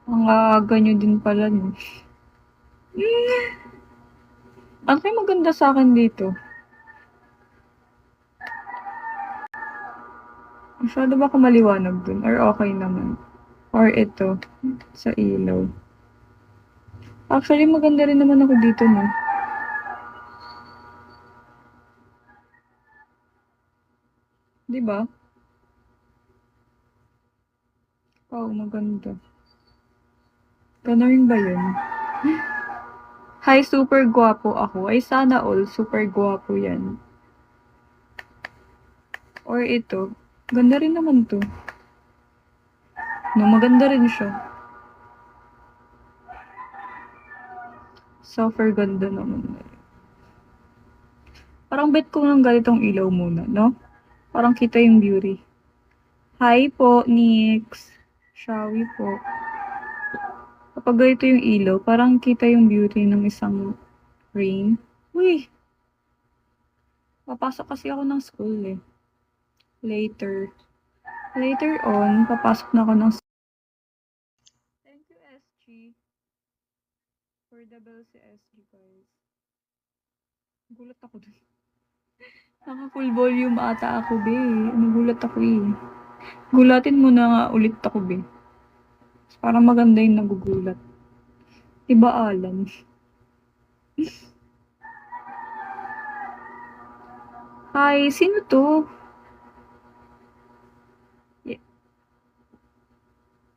Ang aga nyo din pala, no? Ano kayo maganda sa akin dito? Masyado ba ako maliwanag dun? Or okay naman? Or ito, sa ilaw. Actually, maganda rin naman ako dito, no? Di ba? Oo, maganda. Ganun ba yun? Hi, super gwapo ako. Ay, sana all super gwapo yan. Or ito, ganda rin naman to. No, maganda rin siya. Super ganda naman. Parang bet ko ng ganitong ilaw muna, no? Parang kita yung beauty. Hi po, Nix. Shawi po. Kapag ganito yung ilaw, parang kita yung beauty ng isang rain. Uy! Papasok kasi ako ng school eh. Later. Later on, papasok na ako ng school. Thank you, SG. For the bell si SG, guys. Gulat ako dun. Naka full volume ata ako, be. Nagulat ako eh. Gulatin mo na nga ulit ako, be. Parang maganda yung nagugulat. Iba Alan. Hi, sino to?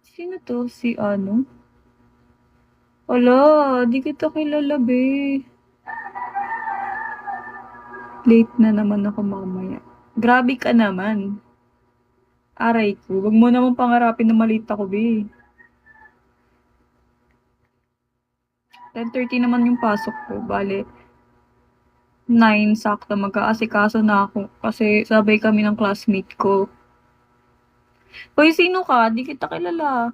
Sino to? Si ano? Ala, di kita kilala, be. Late na naman ako mamaya. Grabe ka naman. Aray ko, wag mo naman pangarapin na malate ako, be. 10:30 naman yung pasok ko. Bale, 9 sakto mag-aasikaso na ako kasi sabay kami ng classmate ko. Hoy, sino ka? Di kita kilala.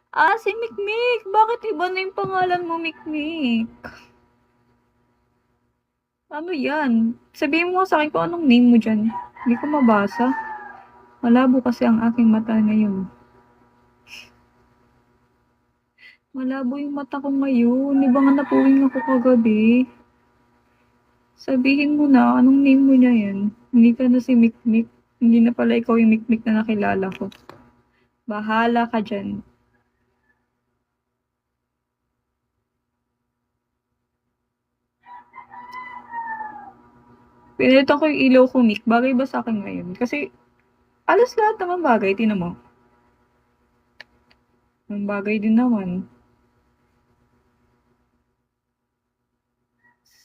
Ah, si Mikmik. Bakit iba na yung pangalan mo, Mikmik? Ano yan? Sabihin mo sa akin kung anong name mo dyan. Hindi ko mabasa. Malabo kasi ang aking mata ngayon. Malabo yung mata ko ngayon. Di ba nga napuwing ako kagabi? Sabihin mo na, anong name mo na yan? Hindi ka na si Mikmik. Hindi na pala ikaw yung Mikmik na nakilala ko. Bahala ka dyan. Pinilitan ko yung ilaw ko, Mick. Bagay ba sa akin ngayon? Kasi, alas lahat naman bagay. Tinan mo. Ang bagay din naman.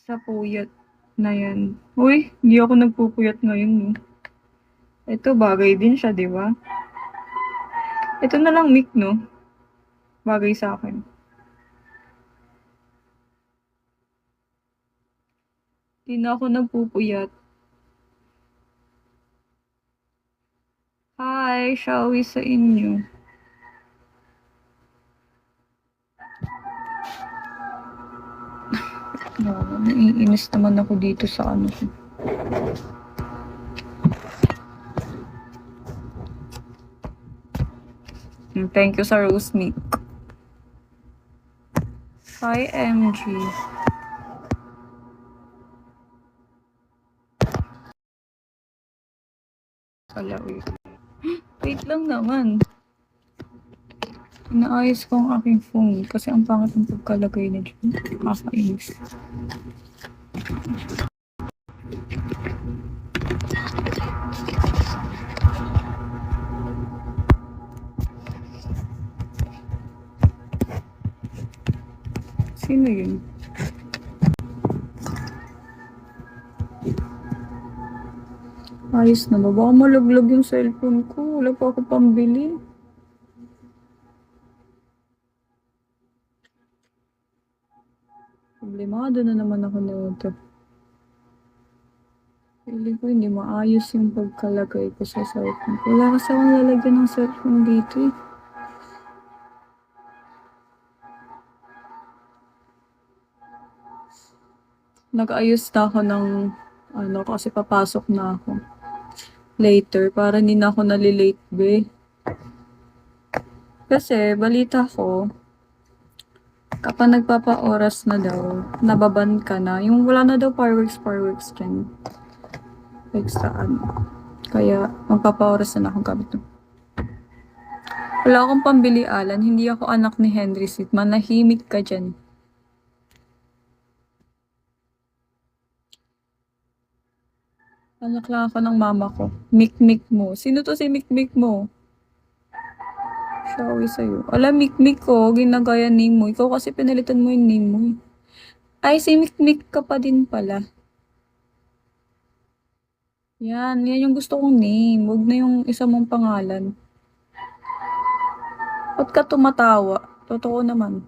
Sa puyat na yan. Uy, hindi ako nagpupuyat ngayon. No? Ito, bagay din siya, di ba? Ito na lang, Mick, no? Bagay sa akin. Hindi na ako nagpupuyat. Hi, shall we sa inyo? No, naiinis naman ako dito sa ano. Thank you sa Rose Mick. Hi, MG. Wait lang naman. Inaayos ko ang aking phone kasi ang pangit ng pagkalagay na dyan. Nakakainis. Sino yun? Ayos na ba? Baka malaglag yung cellphone ko. Wala pa ako pambili. Problemado na naman ako na ito. Pili ko hindi maayos yung pagkalagay ko sa cellphone ko. Wala kasi akong lalagyan ng cellphone dito eh. Nag-ayos na ako ng ano kasi papasok na ako later para hindi na ako nalilate be. Kasi balita ko, kapag nagpapa-oras na daw, nababan ka na. Yung wala na daw fireworks dyan. Like saan. Kaya, magpapa-oras na ako gamit to. Wala akong pambili, Alan. Hindi ako anak ni Henry Sweet. Manahimik ka dyan. Anak lang ako ng mama ko. Mikmik mo. Sino to si Mikmik mo? Shawi sa'yo. Alam, Mikmik ko. Ginagaya name mo. Ikaw kasi pinalitan mo yung name mo. Ay, si Mikmik ka pa din pala. Yan yung gusto kong name. Huwag na yung isa mong pangalan. Ba't ka tumatawa? Totoo naman.